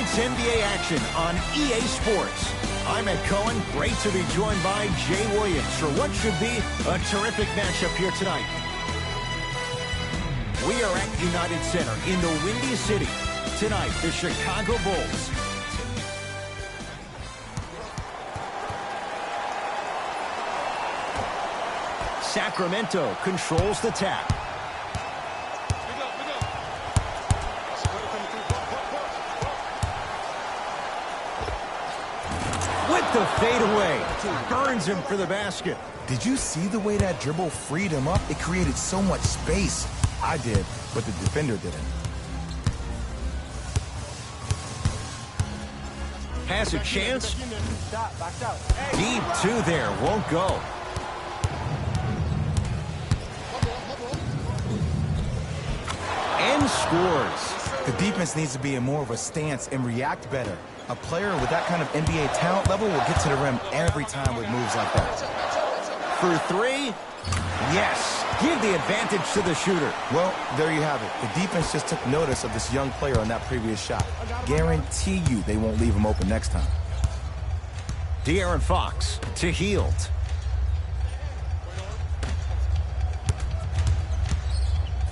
Tonight's NBA action on EA Sports. I'm Ed Cohen. Great to be joined by Jay Williams for what should be a terrific matchup here tonight. We are at United Center in the Windy City. Tonight, the Chicago Bulls. Sacramento controls the tap. With the fadeaway, burns him for the basket. Did you see the way that dribble freed him up? It created so much space. I did, but the defender didn't. Has a chance. Deep two there, won't go. And scores. The defense needs to be in more of a stance and react better. A player with that kind of NBA talent level will get to the rim every time with moves like that. For three, yes. Give the advantage to the shooter. Well, there you have it. The defense just took notice of this young player on that previous shot. Guarantee you they won't leave him open next time. De'Aaron Fox to Hield.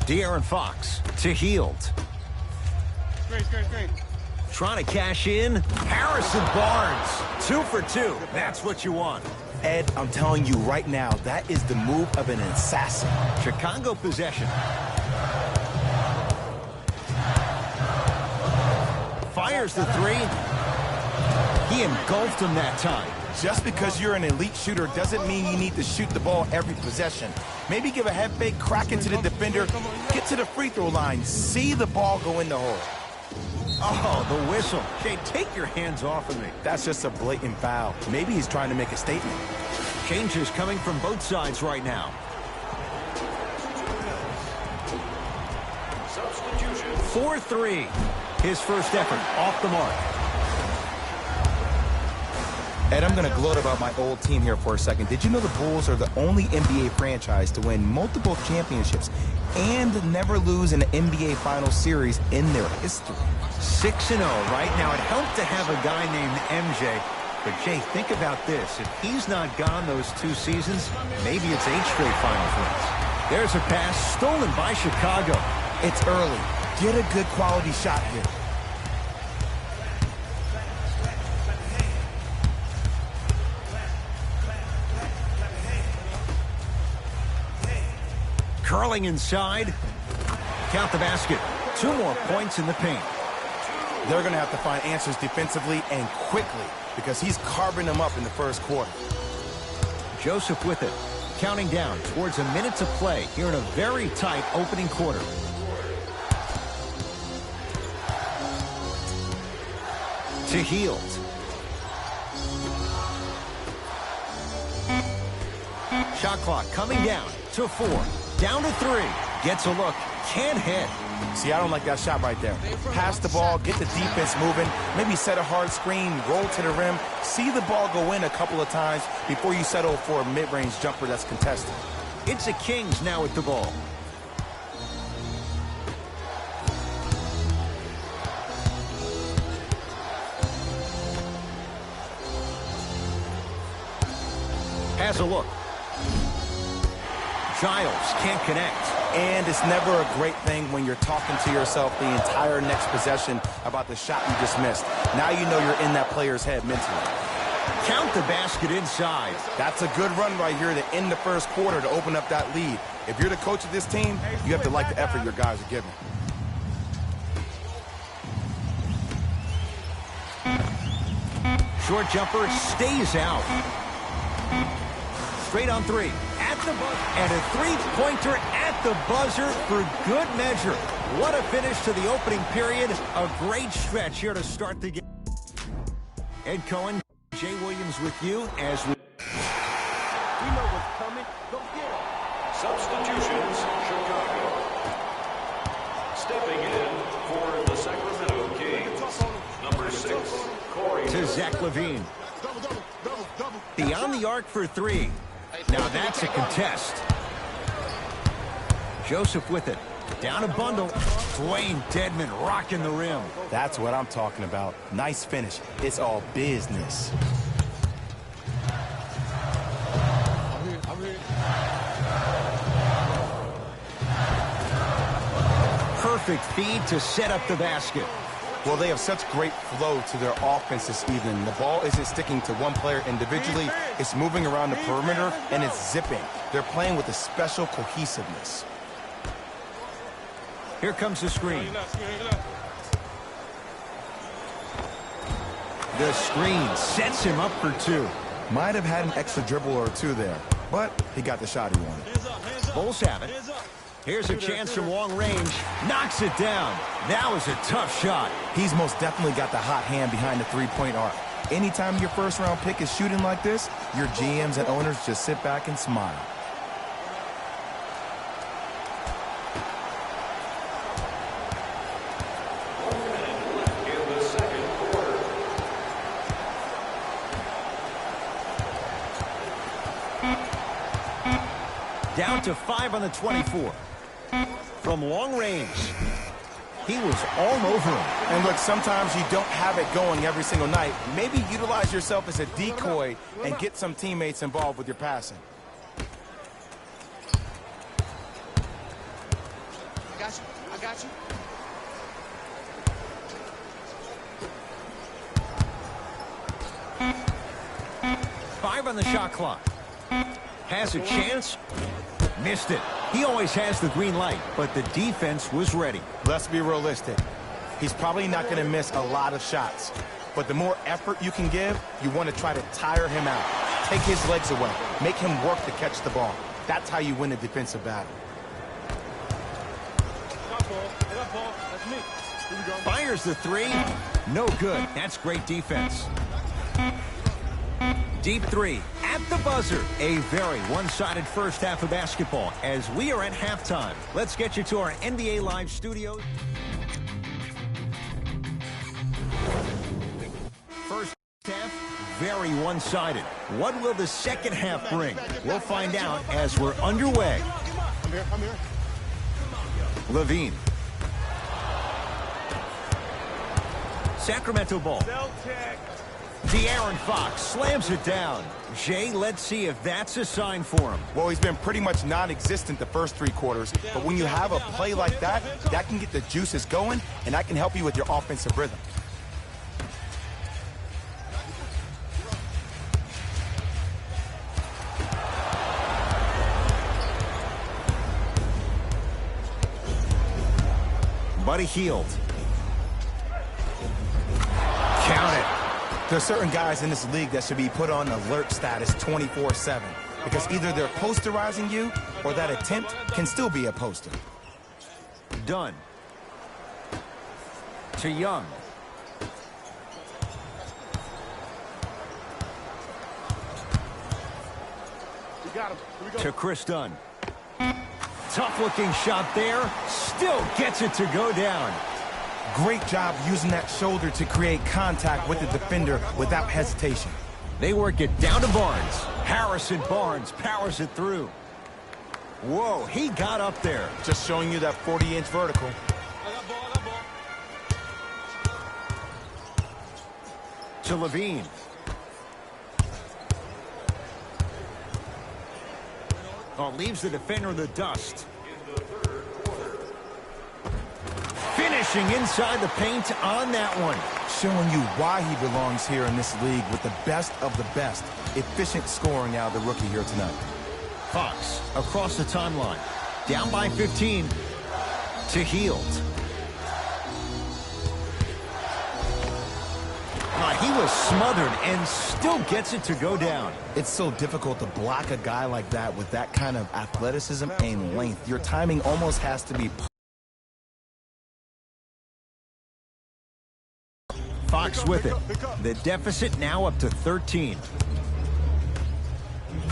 De'Aaron Fox to Hield. Great. Trying to cash in. Harrison Barnes. 2 for 2. That's what you want. Ed, I'm telling you right now, that is the move of an assassin. Chicago possession. Fires the three. He engulfed him that time. Just because you're an elite shooter doesn't mean you need to shoot the ball every possession. Maybe give a head fake, crack into the defender, get to the free throw line, see the ball go in the hole. Oh, the whistle. Jay, take your hands off of me. That's just a blatant foul. Maybe he's trying to make a statement. Changes coming from both sides right now. 4-3. His first effort off the mark. Ed, I'm going to gloat about my old team here for a second. Did you know the Bulls are the only NBA franchise to win multiple championships and never lose an NBA Finals series in their history? 6-0 right now. It helped to have a guy named MJ. But, Jay, think about this. If he's not gone those 2 seasons, maybe it's 8 straight Finals wins. There's a pass stolen by Chicago. It's early. Get a good quality shot here. Curling inside. Count the basket. 2 more points in the paint. They're going to have to find answers defensively and quickly because he's carving them up in the first quarter. Joseph with it. Counting down towards a minute to play here in a very tight opening quarter. To Hield. Shot clock coming down to 4. Down to 3. Gets a look. Can't hit. See, I don't like that shot right there. Pass the ball, get the defense moving, maybe set a hard screen, roll to the rim, see the ball go in a couple of times before you settle for a mid-range jumper that's contested. It's the Kings now with the ball. Has a look. Giles can't connect. And it's never a great thing when you're talking to yourself the entire next possession about the shot you just missed. Now you know you're in that player's head mentally. Count the basket inside. That's a good run right here to end the first quarter to open up that lead. If you're the coach of this team, you have to like the effort your guys are giving. Short jumper stays out. Straight on 3. At the buzzer. And a 3-pointer at the buzzer for good measure. What a finish to the opening period. A great stretch here to start the game. Ed Cohen, Jay Williams with you as we know what's coming. Go get it. Substitutions, Chicago. Stepping in for the Sacramento Kings. Number 6, Corey. to Zach LaVine. Beyond the arc for 3. Now that's a contest. Joseph with it. Down a bundle. Dwayne Dedman rocking the rim. That's what I'm talking about. Nice finish. It's all business. Perfect feed to set up the basket. Well, they have such great flow to their offense this evening. The ball isn't sticking to one player individually. It's moving around the perimeter, and it's zipping. They're playing with a special cohesiveness. Here comes the screen. The screen sets him up for two. Might have had an extra dribble or two there, but he got the shot he wanted. Bulls have it. Here's a chance from long range. Knocks it down. That was a tough shot. He's most definitely got the hot hand behind the three-point arc. Anytime your first-round pick is shooting like this, your GMs and owners just sit back and smile. In the second quarter. Down to 5 on the 24. From long range. He was all over him. And look, sometimes you don't have it going every single night. Maybe utilize yourself as a decoy and get some teammates involved with your passing. I got you. 5 on the shot clock. Has a chance. Missed it. He always has the green light, but the defense was ready. Let's be realistic. He's probably not going to miss a lot of shots. But the more effort you can give, you want to try to tire him out. Take his legs away. Make him work to catch the ball. That's how you win a defensive battle. Fires the three. No good. That's great defense. Deep three at the buzzer. A very one-sided first half of basketball as we are at halftime. Let's get you to our NBA Live studios. First half, very one-sided. What will the second half bring? We'll find out as we're underway. I'm here. Levine. Sacramento ball. De'Aaron Fox slams it down. Jay, let's see if that's a sign for him. Well, he's been pretty much non-existent the first 3 quarters, but when you have a play like that, that can get the juices going, and that can help you with your offensive rhythm. Buddy Hield. Count it. There are certain guys in this league that should be put on alert status 24/7 because either they're posterizing you or that attempt can still be a poster. Done. To Young. We got him. Here we go. To Chris Dunn. Tough-looking shot there. Still gets it to go down. Great job using that shoulder to create contact with the defender without hesitation. They work it down to Barnes. Harrison Barnes powers it through. Whoa, he got up there. Just showing you that 40-inch vertical. To Levine. Oh, leaves the defender in the dust. Finishing inside the paint on that one. Showing you why he belongs here in this league with the best of the best. Efficient scoring out of the rookie here tonight. Fox across the timeline. Down by 15 to Hield. He was smothered and still gets it to go down. It's so difficult to block a guy like that with that kind of athleticism and length. Your timing almost has to be Fox with it. The deficit now up to 13.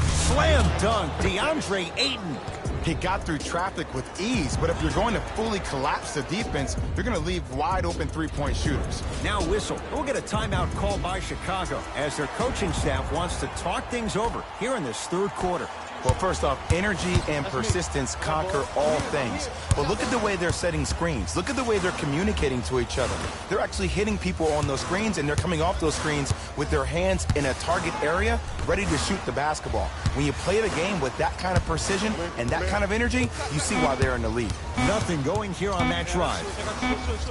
Slam dunk, DeAndre Ayton. He got through traffic with ease, but if you're going to fully collapse the defense, you're going to leave wide open three-point shooters. Now whistle. We'll get a timeout called by Chicago as their coaching staff wants to talk things over here in this third quarter. Well, first off, energy and persistence conquer all things. But look at the way they're setting screens. Look at the way they're communicating to each other. They're actually hitting people on those screens, and they're coming off those screens with their hands in a target area, ready to shoot the basketball. When you play the game with that kind of precision and that kind of energy, you see why they're in the lead. Nothing going here on that drive.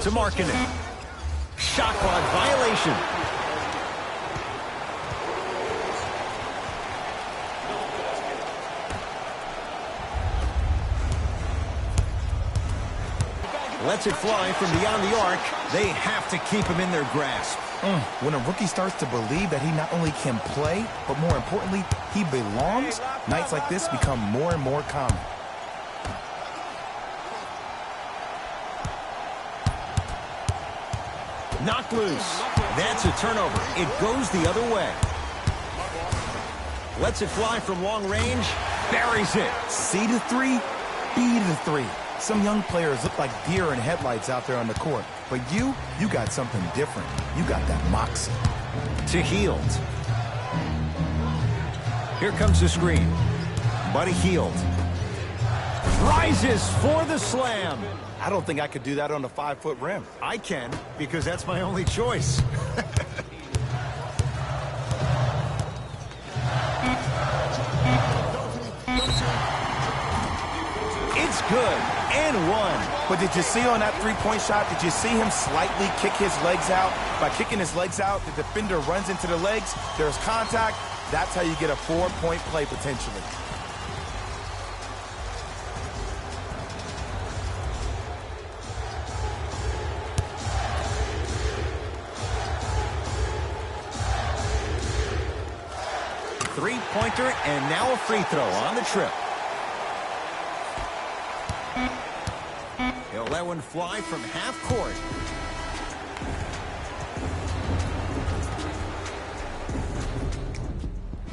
To Markkanen. Shot clock violation. Lets it fly from beyond the arc. They have to keep him in their grasp. When a rookie starts to believe that he not only can play, but more importantly, he belongs, nights like this become more and more common. Knocked loose. That's a turnover. It goes the other way. Lets it fly from long range. Buries it. C to 3, B to 3. Some young players look like deer in headlights out there on the court. But you got something different. You got that moxie. To Hield. Here comes the screen. Buddy Hield. Rises for the slam. I don't think I could do that on a 5-foot rim. I can, because that's my only choice. It's good, and one. But did you see on that three-point shot, did you see him slightly kick his legs out? By kicking his legs out, the defender runs into the legs, there's contact. That's how you get a 4-point play potentially. Three-pointer, and now a free throw on the trip. He'll let one fly from half court.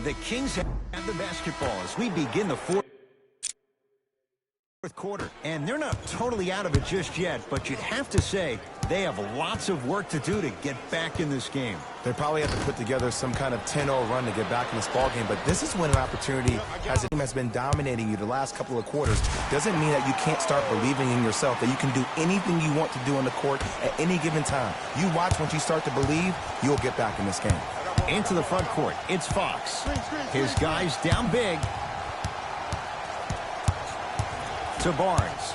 The Kings have the basketball as we begin the fourth quarter. And they're not totally out of it just yet, but you'd have to say they have lots of work to do to get back in this game. They probably have to put together some kind of 10-0 run to get back in this ball game, but this is when an opportunity, as a team has been dominating you the last couple of quarters, doesn't mean that you can't start believing in yourself, that you can do anything you want to do on the court at any given time. You watch, once you start to believe, you'll get back in this game. Into the front court, it's Fox. His guys down big. To Barnes.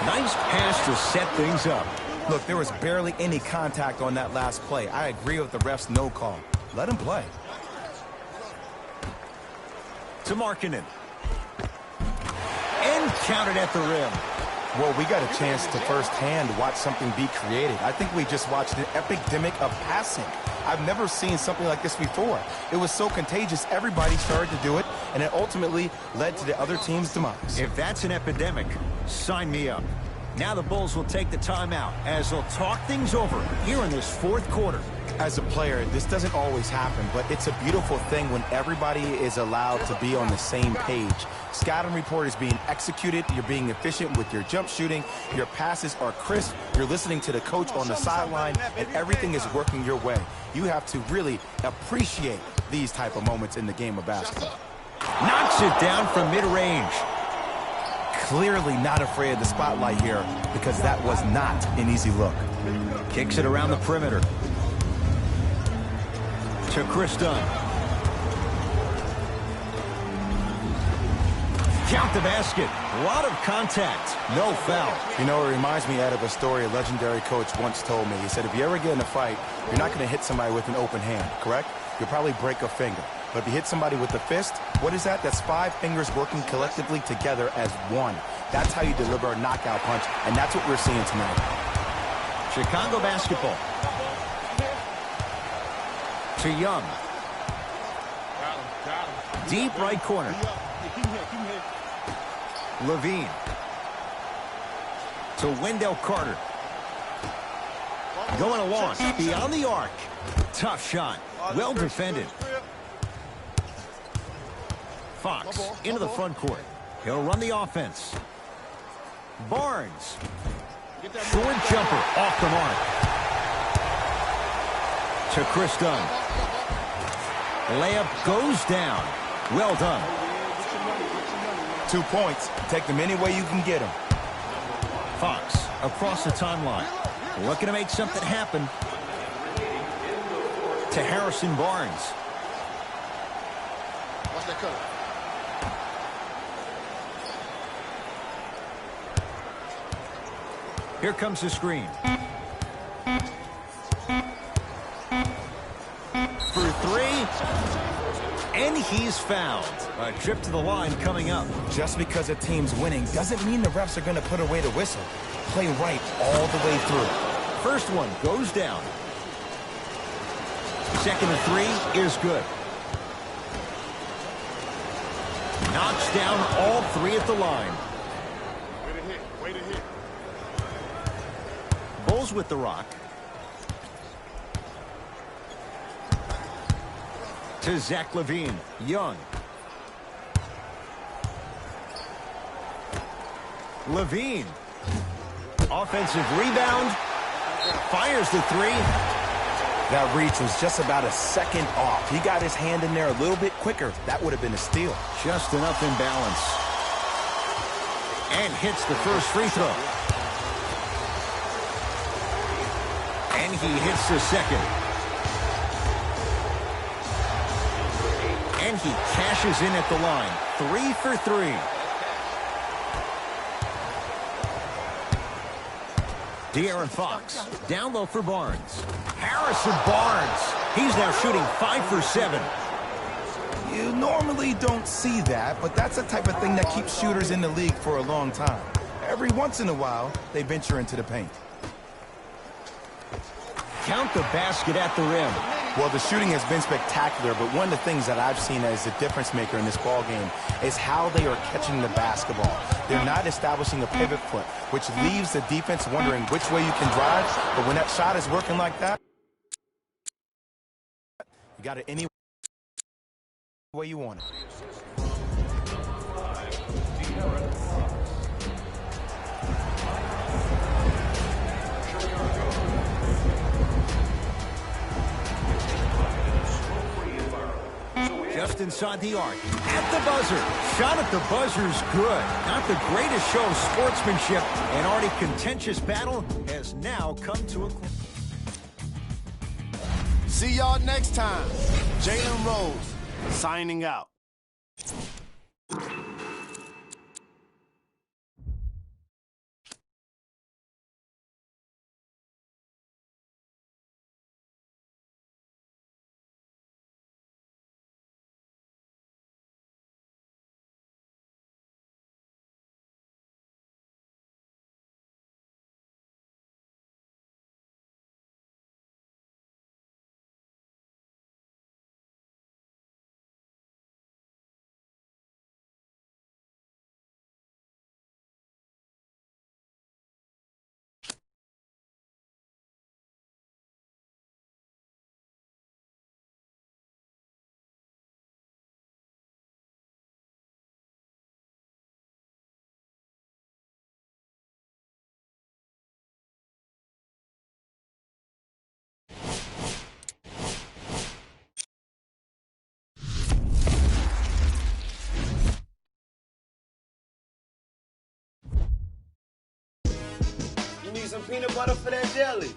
Nice pass to set things up. Look, there was barely any contact on that last play. I agree with the ref's no call. Let him play. To Markkanen. And counted at the rim. Well, we got a chance to firsthand watch something be created. I think we just watched an epidemic of passing. I've never seen something like this before. It was so contagious, everybody started to do it, and it ultimately led to the other team's demise. If that's an epidemic, sign me up. Now the Bulls will take the timeout as they'll talk things over here in this fourth quarter. As a player, this doesn't always happen, but it's a beautiful thing when everybody is allowed to be on the same page. Scouting report is being executed, you're being efficient with your jump shooting, your passes are crisp, you're listening to the coach on the sideline, and everything is working your way. You have to really appreciate these type of moments in the game of basketball. Knocks it down from mid-range. Clearly not afraid of the spotlight here, because that was not an easy look. Kicks it around the perimeter. To Chris Dunn. Count the basket. A lot of contact. No foul. You know, it reminds me, Ed, of a story a legendary coach once told me. He said, if you ever get in a fight, you're not going to hit somebody with an open hand, correct? You'll probably break a finger. But if you hit somebody with a fist, what is that? That's 5 fingers working collectively together as one. That's how you deliver a knockout punch, and that's what we're seeing tonight. Chicago basketball. To Young. Deep right corner. Levine. To Wendell Carter. Going along, beyond the arc. Tough shot. Well defended. Fox into the front court. He'll run the offense. Barnes. Short jumper off the mark. To Chris Dunn. Layup goes down. Well done. 2 points. Take them any way you can get them. Fox across the timeline. Looking to make something happen. To Harrison Barnes. Watch that cut. Here comes the screen. For three. And he's fouled. A trip to the line coming up. Just because a team's winning doesn't mean the refs are going to put away the whistle. Play right all the way through. First one goes down. Second and 3 is good. Knocks down all 3 at the line. Way to hit. Way to hit. Bulls with the rock. To Zach LaVine. Young. LaVine. Offensive rebound. Fires the 3. That reach was just about a second off. He got his hand in there a little bit quicker. That would have been a steal. Just enough imbalance. And hits the first free throw. And he hits the second. And he cashes in at the line. 3 for 3. De'Aaron Fox. Down low for Barnes. Harrison Barnes. He's now shooting 5 for 7. You normally don't see that, but that's the type of thing that keeps shooters in the league for a long time. Every once in a while, they venture into the paint. Count the basket at the rim. Well, the shooting has been spectacular, but one of the things that I've seen as the difference maker in this ball game is how they are catching the basketball. They're not establishing a pivot foot, which leaves the defense wondering which way you can drive, but when that shot is working like that, you got it any way you want it. Just inside the arc. At the buzzer. Shot at the buzzer's good. Not the greatest show of sportsmanship. An already contentious battle has now come to a close. See y'all next time. Jalen Rose signing out. You need some peanut butter for that jelly.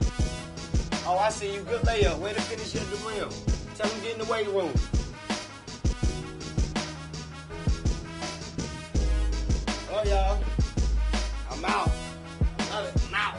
Oh, I see you. Good layup. Way to finish at the rim. Tell him get in the weight room. Oh, y'all. I'm out. Love it. I'm out.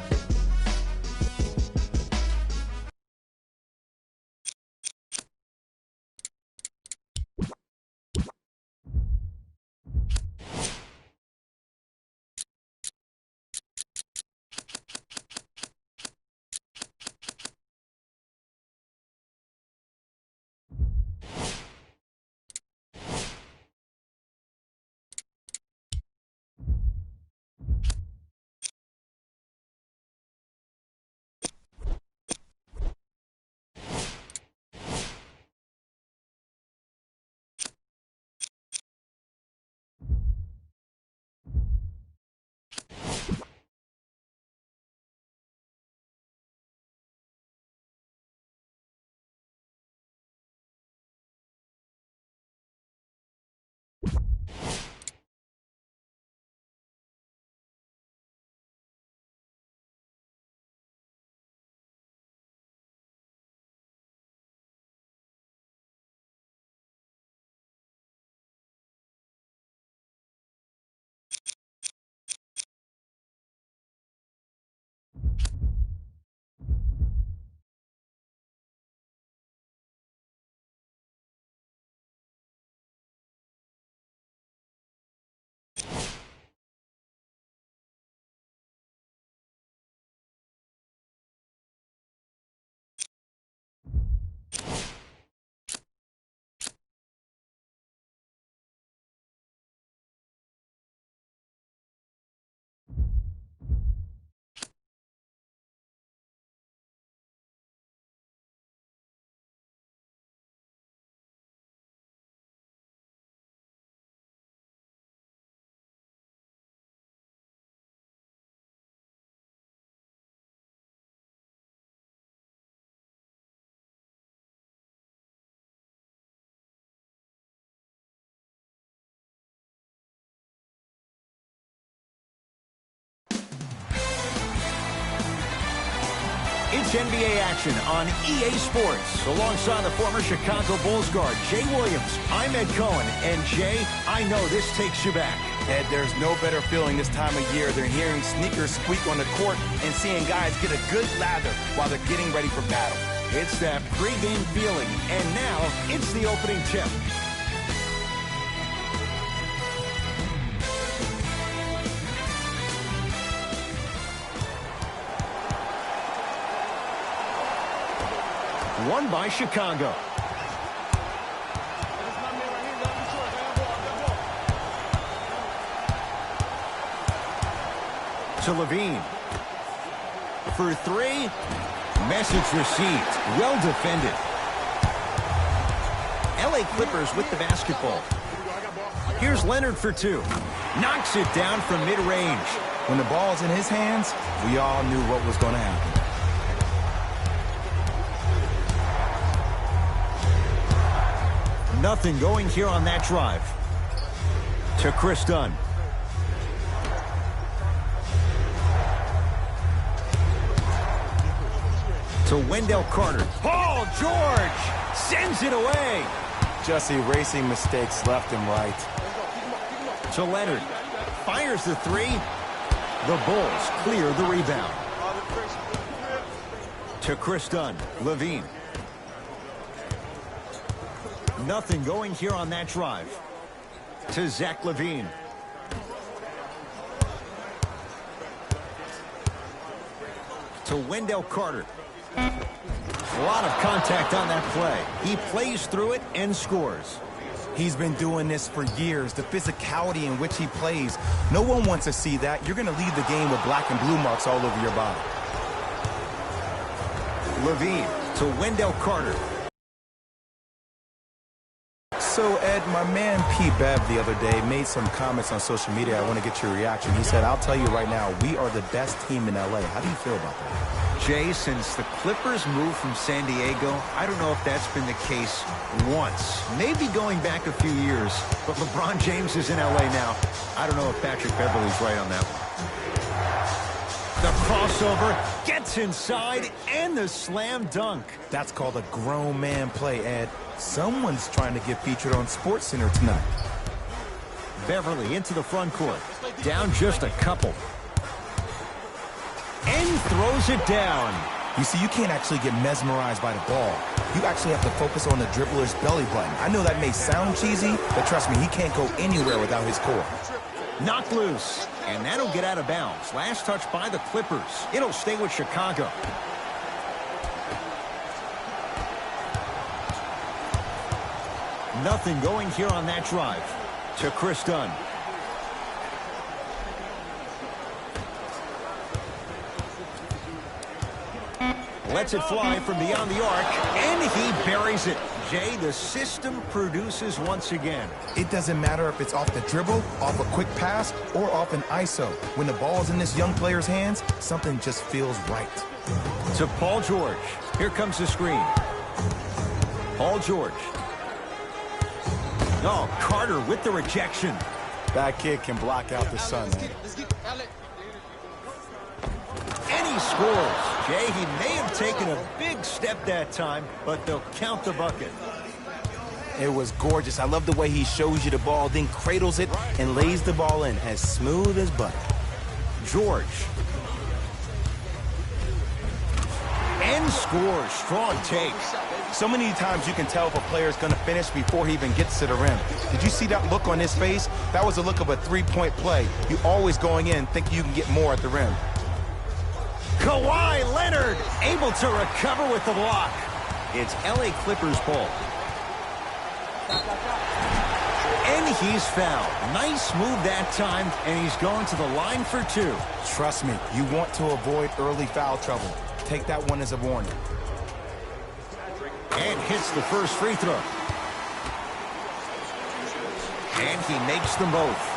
It's NBA action on EA Sports. Alongside the former Chicago Bulls guard, Jay Williams, I'm Ed Cohen. And Jay, I know this takes you back. Ed, there's no better feeling this time of year than hearing sneakers squeak on the court and seeing guys get a good lather while they're getting ready for battle. It's that pregame feeling. And now, it's the opening tip. Won by Chicago. To Levine. For three. Message received. Well defended. LA Clippers with the basketball. Here's Leonard for two. Knocks it down from mid-range. When the ball's in his hands, we all knew what was going to happen. Nothing going here on that drive. To Chris Dunn. To Wendell Carter. Paul George sends it away. Just erasing mistakes left and right. To Leonard. Fires the three. The Bulls clear the rebound. To Chris Dunn. Levine. Nothing going here on that drive. To Zach Levine. To Wendell Carter. A lot of contact on that play. He plays through it and scores. He's been doing this for years. The physicality in which he plays. No one wants to see that. You're going to leave the game with black and blue marks all over your body. Levine to Wendell Carter. So, Ed, my man P. Bev the other day made some comments on social media. I want to get your reaction. He said, I'll tell you right now, we are the best team in L.A. How do you feel about that? Jay, since the Clippers moved from San Diego, I don't know if that's been the case once. Maybe going back a few years, but LeBron James is in L.A. now. I don't know if Patrick Beverley's right on that one. The crossover gets inside and the slam dunk. That's called a grown man play, Ed. Someone's trying to get featured on SportsCenter tonight. Beverley into the front court. Down just a couple. And throws it down. You see, you can't actually get mesmerized by the ball. You actually have to focus on the dribbler's belly button. I know that may sound cheesy, but trust me, he can't go anywhere without his core. Knocked loose. And that'll get out of bounds. Last touch by the Clippers. It'll stay with Chicago. Nothing going here on that drive. To Chris Dunn. Lets it fly from beyond the arc, and he buries it. Jay, the system produces once again. It doesn't matter if it's off the dribble, off a quick pass, or off an ISO. When the ball's in this young player's hands, something just feels right. To Paul George. Here comes the screen. Paul George. Oh, Carter with the rejection. That kid can block out the sun, man. And he scores. Jay, he may have taken a big step that time, but they'll count the bucket. It was gorgeous. I love the way he shows you the ball, then cradles it and lays the ball in as smooth as butter. George. And scores. Strong take. So many times you can tell if a player is going to finish before he even gets to the rim. Did you see that look on his face? That was the look of a three-point play. You always going in thinking you can get more at the rim. Kawhi Leonard able to recover with the block. It's LA Clippers ball. And he's fouled. Nice move that time, and he's going to the line for two. Trust me, you want to avoid early foul trouble. Take that one as a warning. And hits the first free throw. And he makes them both.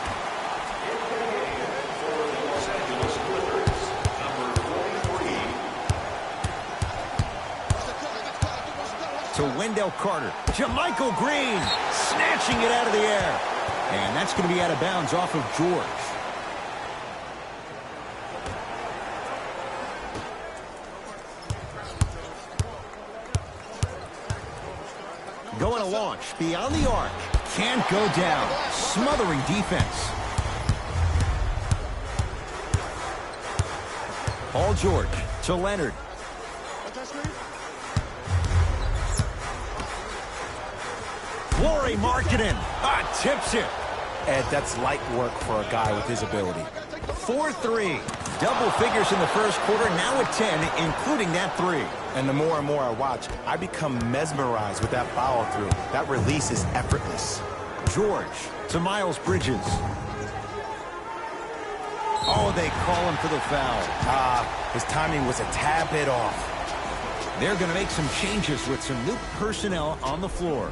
To Wendell Carter. JaMychal Green snatching it out of the air. And that's going to be out of bounds off of George. Going to launch beyond the arc. Can't go down. Smothering defense. Paul George to Leonard. Lauri Markkanen tips it. Ed, that's light work for a guy with his ability. 4-3. Double figures in the first quarter, now at 10, including that three. And the more and more I watch, I become mesmerized with that follow-through. That release is effortless. George to Miles Bridges. Oh, they call him for the foul. His timing was a tad bit off. They're going to make some changes with some new personnel on the floor.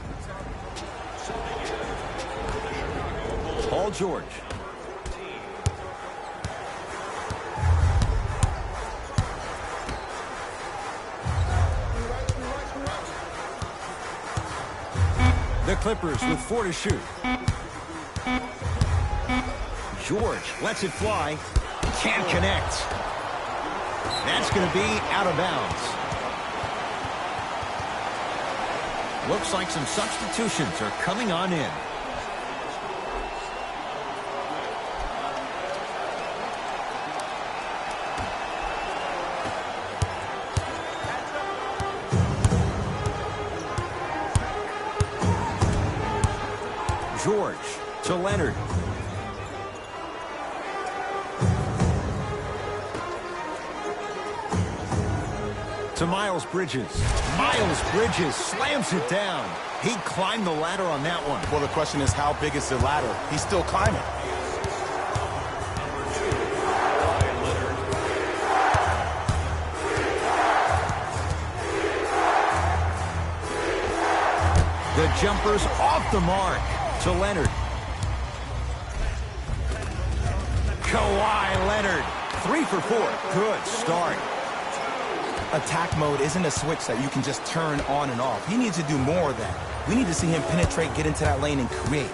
Paul George. The Clippers with 4 to shoot. George lets it fly. Can't connect. That's going to be out of bounds. Looks like some substitutions are coming on in. George to Leonard. To Miles Bridges. Miles Bridges slams it down. He climbed the ladder on that one. Well, the question is, how big is the ladder? He's still climbing. The jumper's off the mark to Leonard. Kawhi Leonard, 3 for 4. Good start. Attack mode isn't a switch that you can just turn on and off. He needs to do more of that. We need to see him penetrate, get into that lane, and create.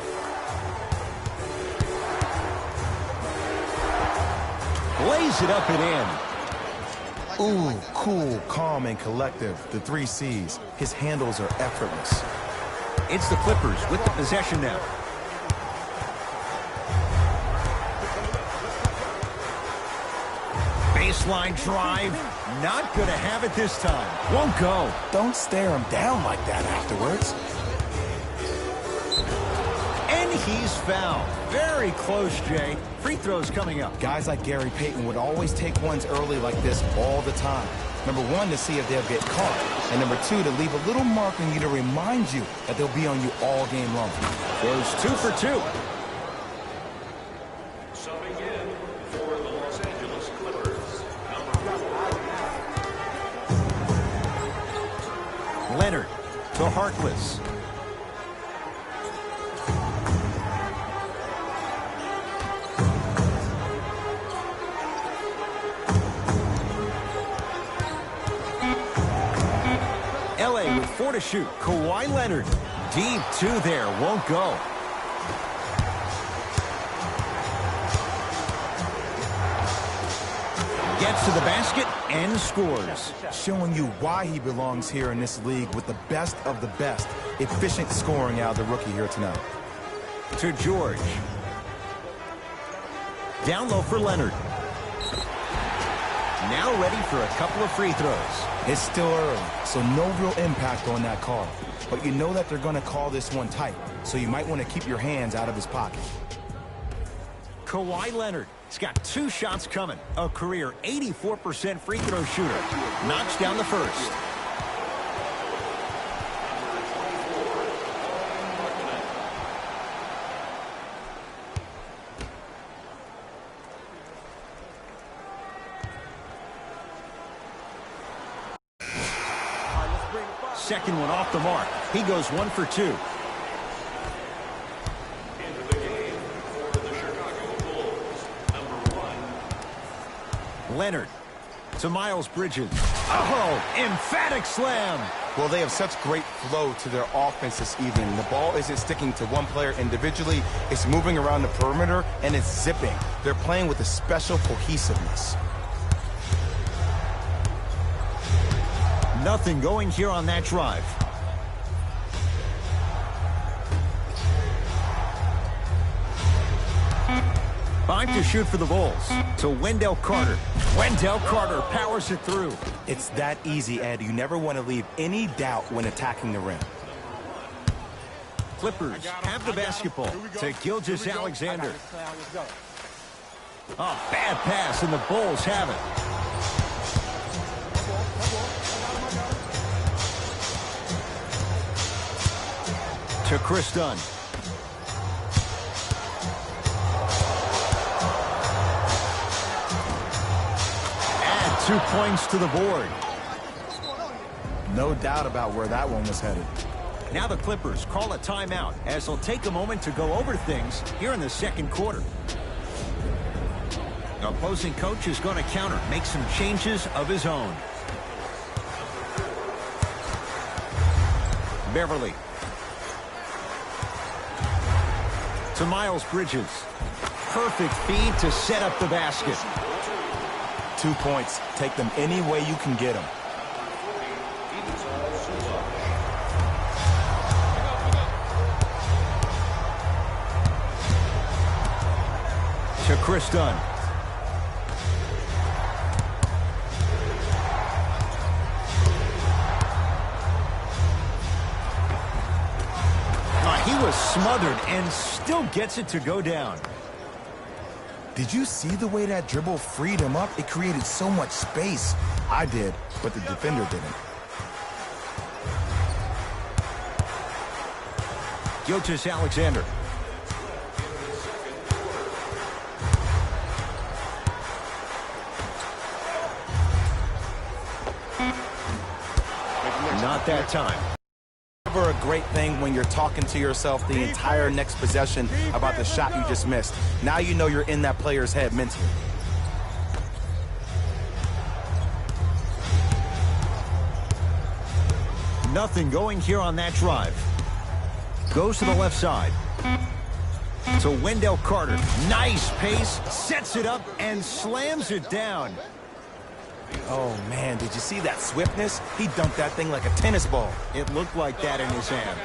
Lays it up and in. Ooh, cool, calm, and collective. The 3 C's. His handles are effortless. It's the Clippers with the possession now. Baseline drive. Not going to have it this time. Won't go. Don't stare him down like that afterwards. And he's fouled. Very close, Jay. Free throws coming up. Guys like Gary Payton would always take ones early like this all the time. Number 1, to see if they'll get caught. And number 2, to leave a little mark on you to remind you that they'll be on you all game long. Goes 2 for 2. Subbing in for the Los Angeles Clippers, Leonard to Harkless. LA with 4 to shoot. Kawhi Leonard. Deep 2 there. Won't go. Gets to the basket and scores. Showing you why he belongs here in this league with the best of the best. Efficient scoring out of the rookie here tonight. To George. Down low for Leonard. Now ready for a couple of free throws. It's still early, so no real impact on that call. But you know that they're going to call this one tight, so you might want to keep your hands out of his pocket. Kawhi Leonard. He's got 2 shots coming. A career 84% free throw shooter. Knocks down the first. Second one off the mark. He goes 1 for 2. Into the game for the Chicago Bulls, number 1. Leonard to Miles Bridges. Oh, emphatic slam. Well, they have such great flow to their offense this evening. The ball isn't sticking to one player individually. It's moving around the perimeter, and it's zipping. They're playing with a special cohesiveness. Nothing going here on that drive. Five to shoot for the Bulls. To Wendell Carter. Wendell Carter powers it through. It's that easy, Ed. You never want to leave any doubt when attacking the rim. Clippers have the basketball to Gilgeous-Alexander. Oh, bad pass, and the Bulls have it. To Chris Dunn. Add 2 points to the board. No doubt about where that one was headed. Now the Clippers call a timeout as they'll take a moment to go over things here in the second quarter. The opposing coach is going to counter, make some changes of his own. Beverly. To Miles Bridges. Perfect feed to set up the basket. 2 points. Take them any way you can get them. To Chris Dunn. He was smothered and still gets it to go down. Did you see the way that dribble freed him up? It created so much space. I did, but the defender didn't. Gilgeous-Alexander. Not that time. Never a great thing when you're talking to yourself the entire next possession about the shot you just missed. Now you know you're in that player's head mentally. Nothing going here on that drive. Goes to the left side. To Wendell Carter. Nice pace. Sets it up and slams it down. Oh, man, did you see that swiftness? He dunked that thing like a tennis ball. It looked like that in his hand.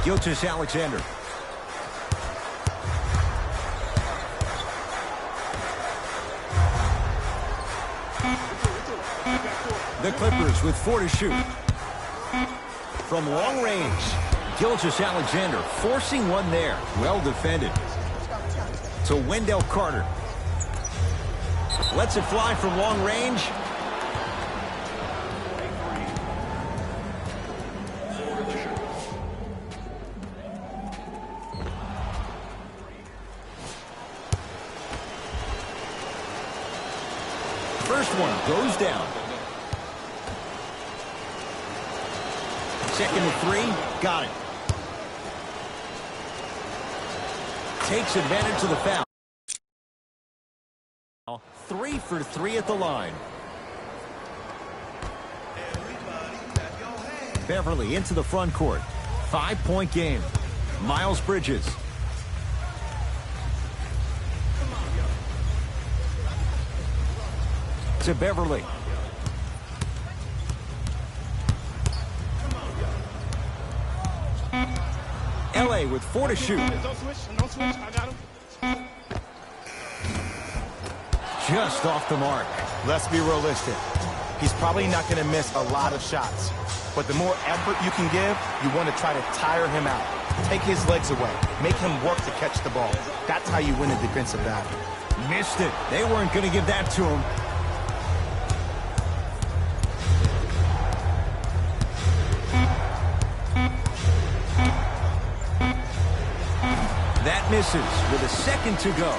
Gilgeous-Alexander. The Clippers with 4 to shoot. From long range, Gilgeous-Alexander forcing one there. Well defended. To Wendell Carter. Lets it fly from long range. First one goes down. Second to 3, got it. Takes advantage of the foul. 3 for 3 at the line. Beverly into the front court. 5-point game. Miles Bridges. To Beverly. LA with 4 to shoot. Don't switch. I got him. Just off the mark. Let's be realistic. He's probably not going to miss a lot of shots. But the more effort you can give, you want to try to tire him out. Take his legs away. Make him work to catch the ball. That's how you win a defensive battle. Missed it. They weren't going to give that to him. That misses with a second to go.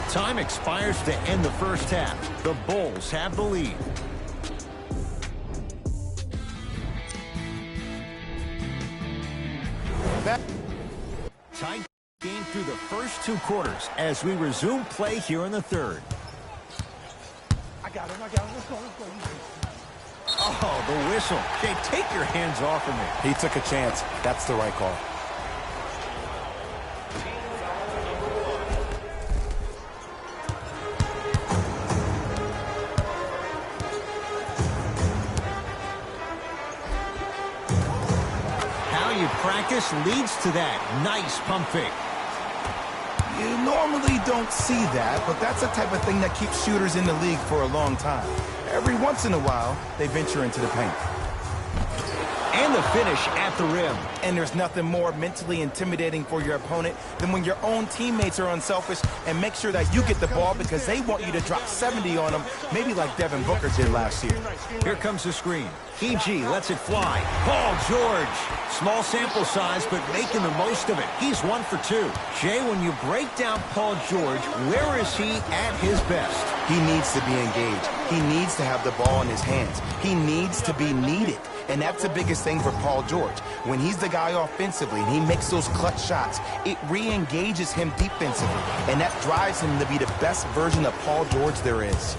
Time expires to end the first half. The Bulls have the lead. Tight game through the first 2 quarters as we resume play here in the third. I got him. Let's go. Oh, the whistle. Jay, take your hands off of me. He took a chance. That's the right call. How you practice leads to that. Nice pump fake. You normally don't see that, but that's the type of thing that keeps shooters in the league for a long time. Every once in a while, they venture into the paint. And the finish at the rim. And there's nothing more mentally intimidating for your opponent than when your own teammates are unselfish and make sure that you get the ball because they want you to drop 70 on them, maybe like Devin Booker did last year. Here comes the screen. EG lets it fly. Paul George. Small sample size, but making the most of it. He's 1 for 2. Jay, when you break down Paul George, where is he at his best? He needs to be engaged. He needs to have the ball in his hands. He needs to be needed. And that's the biggest thing for Paul George. When he's the guy offensively and he makes those clutch shots, it re-engages him defensively. And that drives him to be the best version of Paul George there is.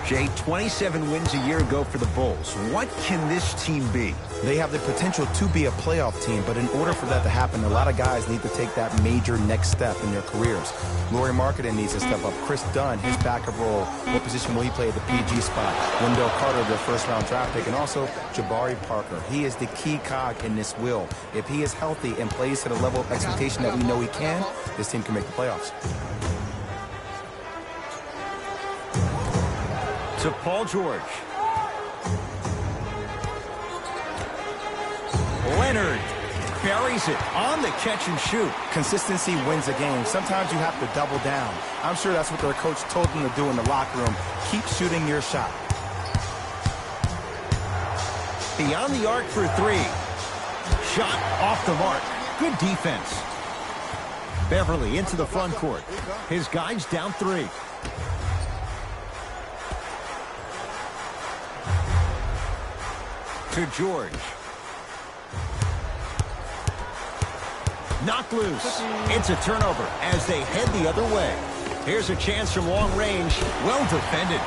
Jay, 27 wins a year ago for the Bulls. What can this team be? They have the potential to be a playoff team, but in order for that to happen, a lot of guys need to take that major next step in their careers. Lauri Markkanen needs to step up. Chris Dunn, his backup role, what position will he play at the PG spot? Wendell Carter, their first-round draft pick, and also Jabari Parker. He is the key cog in this wheel. If he is healthy and plays to the level of expectation that we know he can, this team can make the playoffs. To Paul George. Leonard buries it on the catch and shoot. Consistency wins a game. Sometimes you have to double down. I'm sure that's what their coach told them to do in the locker room. Keep shooting your shot. Beyond the arc for 3. Shot off the mark. Good defense. Beverly into the front court. His guys down 3. To George. Knocked loose. It's a turnover as they head the other way. Here's a chance from long range. Well defended.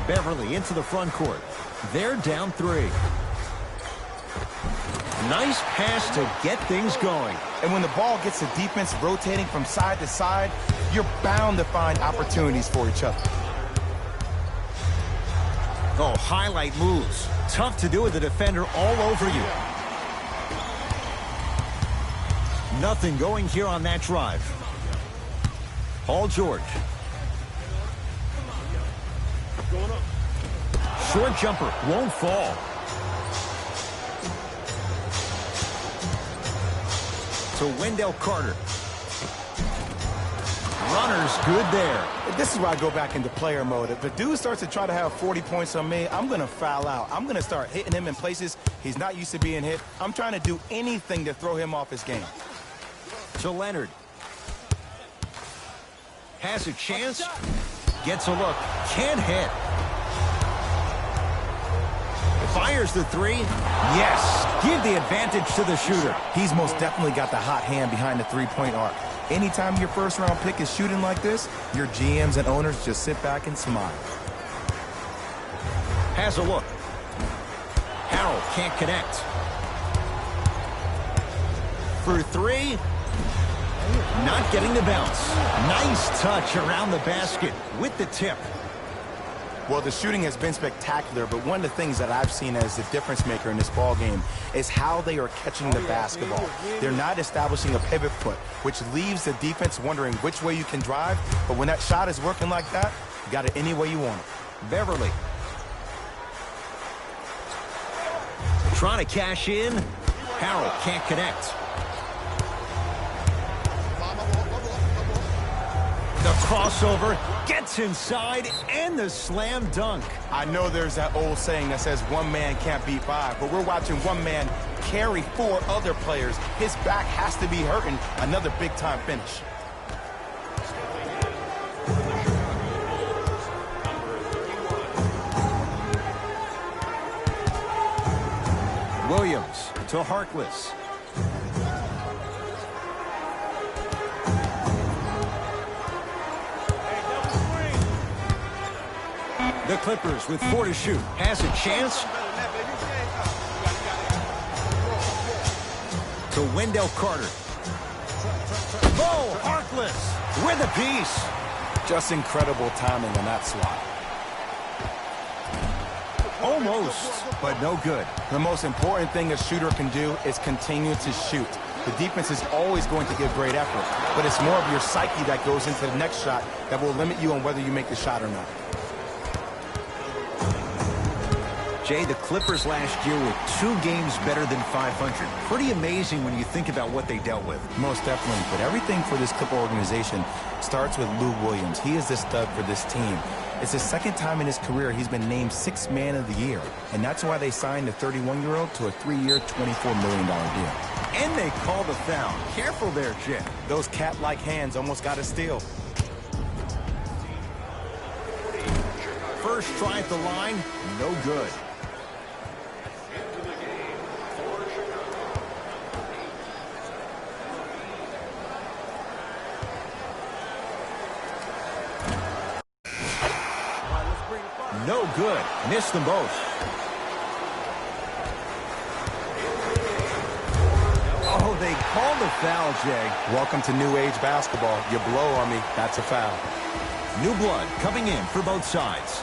Beverly into the front court. They're down 3. Nice pass to get things going. And when the ball gets the defense rotating from side to side, you're bound to find opportunities for each other. Oh, highlight moves. Tough to do with the defender all over you. Nothing going here on that drive. Paul George. Short jumper won't fall. To Wendell Carter. Runner's good there. This is where I go back into player mode. If the dude starts to try to have 40 points on me, I'm going to foul out. I'm going to start hitting him in places he's not used to being hit. I'm trying to do anything to throw him off his game. To Leonard. Has a chance. Gets a look. Can't hit. Fires the 3. Yes. Give the advantage to the shooter. He's most definitely got the hot hand behind the three-point arc. Anytime your first-round pick is shooting like this, your GMs and owners just sit back and smile. Has a look. Harrell can't connect. For three. Not getting the bounce. Nice touch around the basket with the tip. Well, the shooting has been spectacular, but one of the things that I've seen as the difference maker in this ball game is how they are catching the basketball. They're not establishing a pivot foot, which leaves the defense wondering which way you can drive, but when that shot is working like that, you got it any way you want it. Beverly. Trying to cash in. Harrell can't connect. The crossover gets inside and the slam dunk. I know there's that old saying that says one man can't beat five, but we're watching one man carry four other players. His back has to be hurting. Another big-time finish. Williams to Harkless. The Clippers with 4 to shoot. Has a chance. To Wendell Carter. Oh, Harkless with a piece. Just incredible timing on that slot. Almost, but no good. The most important thing a shooter can do is continue to shoot. The defense is always going to give great effort, but it's more of your psyche that goes into the next shot that will limit you on whether you make the shot or not. Jay, the Clippers last year were 2 games better than 500. Pretty amazing when you think about what they dealt with. Most definitely, but everything for this Clipper organization starts with Lou Williams. He is the stud for this team. It's the second time in his career he's been named 6th Man of the Year, and that's why they signed the 31-year-old to a 3-year, $24 million deal. And they call the foul. Careful there, Jay. Those cat-like hands almost got a steal. First try at the line, no good. No good. Missed them both. Oh, they called the foul, Jay. Welcome to New Age basketball. You blow on me, that's a foul. New blood coming in for both sides.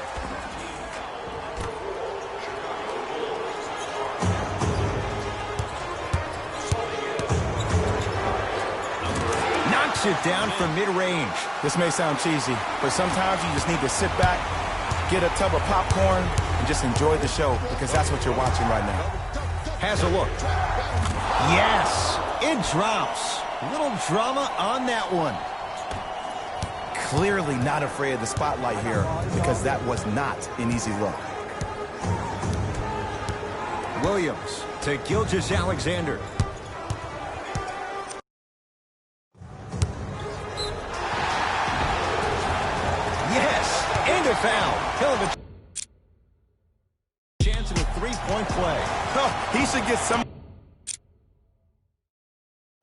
Knocks it down from mid-range. This may sound cheesy, but sometimes you just need to sit back, get a tub of popcorn, and just enjoy the show, because that's what you're watching right now. Has a look. Yes, it drops. Little drama on that one. Clearly not afraid of the spotlight here, because that was not an easy look. Williams to Gilgeous-Alexander. Yes, and a foul. He'll have a chance at a 3-point play. Oh, he should get some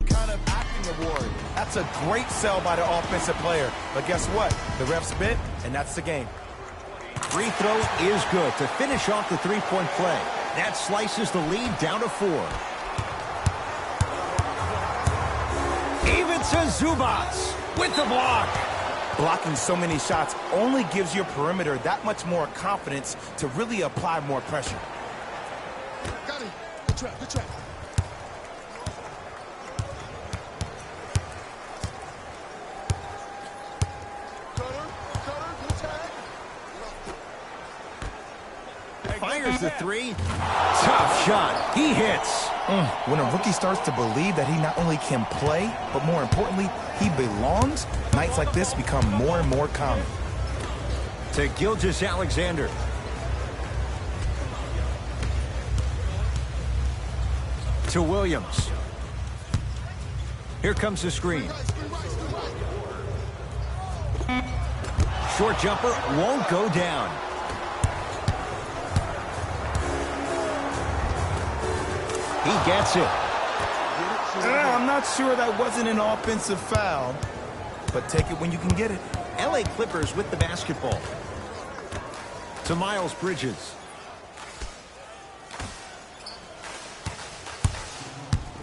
kind of acting award. That's a great sell by the offensive player. But guess what? The refs bit, and that's the game. Free throw is good to finish off the 3-point play. That slices the lead down to 4. Even to Zubats with the block. Blocking so many shots only gives your perimeter that much more confidence to really apply more pressure. Got it. Good track, good track. Fires the 3. Tough shot. He hits. When a rookie starts to believe that he not only can play, but more importantly, he belongs, nights like this become more and more common. To Gilgeous-Alexander. To Williams. Here comes the screen. Short jumper won't go down. He gets it. I'm not sure that wasn't an offensive foul, but take it when you can get it. LA Clippers with the basketball. To Miles Bridges.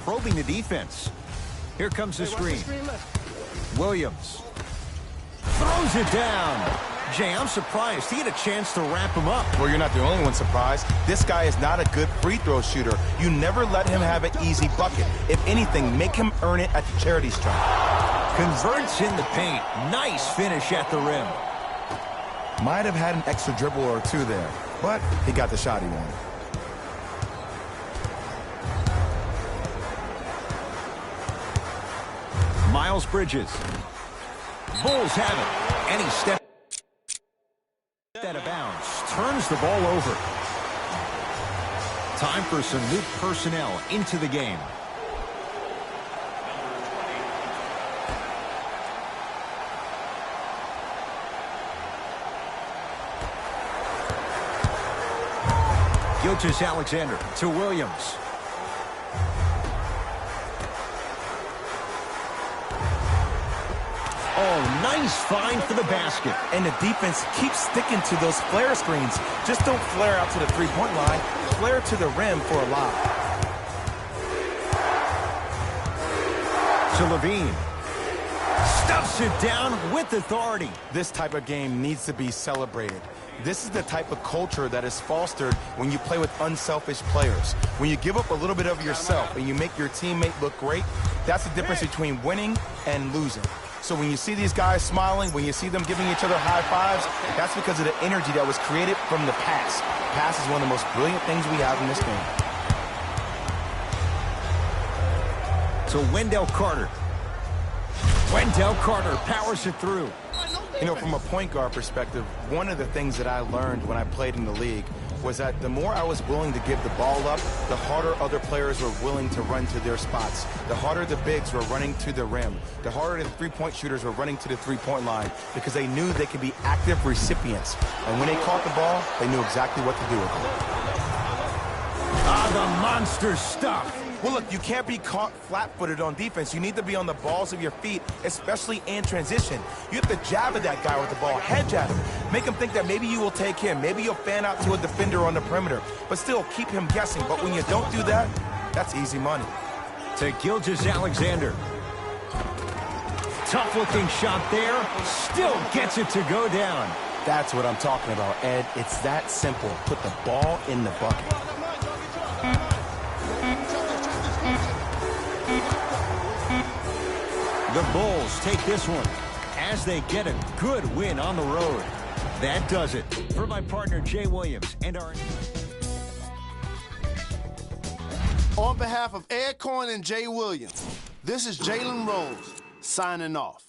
probing the defense. Here comes the screen. Williams throws it down. Jay, I'm surprised he had a chance to wrap him up. Well, you're not the only one surprised. This guy is not a good free throw shooter. You never let him have an easy bucket. If anything, make him earn it at the charity stripe. Converts in the paint. Nice finish at the rim. Might have had an extra dribble or two there, but he got the shot he wanted. Miles Bridges. Bulls have it. And he steps out of bounds. Turns the ball over. Time for some new personnel into the game. Gilgeous-Alexander to Williams. Oh, nice find for the basket. And the defense keeps sticking to those flare screens. Just don't flare out to the three-point line. Flare to the rim for a lob. To Levine. Stuffs it down with authority. This type of game needs to be celebrated. This is the type of culture that is fostered when you play with unselfish players. When you give up a little bit of yourself and you make your teammate look great, that's the difference between winning and losing. So when you see these guys smiling, when you see them giving each other high fives, that's because of the energy that was created from the pass. Pass is one of the most brilliant things we have in this game. To Wendell Carter. Wendell Carter powers it through. You know, from a point guard perspective, one of the things that I learned when I played in the league was that the more I was willing to give the ball up, the harder other players were willing to run to their spots. The harder the bigs were running to the rim. The harder the three-point shooters were running to the three-point line because they knew they could be active recipients. And when they caught the ball, they knew exactly what to do with it. Ah, the monster stuff. Well, look, you can't be caught flat-footed on defense. You need to be on the balls of your feet, especially in transition. You have to jab at that guy with the ball, head jab him. Make him think that maybe you will take him. Maybe you'll fan out to a defender on the perimeter. But still, keep him guessing. But when you don't do that, that's easy money. To Gilgeous-Alexander. Tough-looking shot there. Still gets it to go down. That's what I'm talking about, Ed. It's that simple. Put the ball in the bucket. The Bulls take this one as they get a good win on the road. That does it. For my partner, Jay Williams, and our... On behalf of Ed Coyne and Jay Williams, this is Jalen Rose signing off.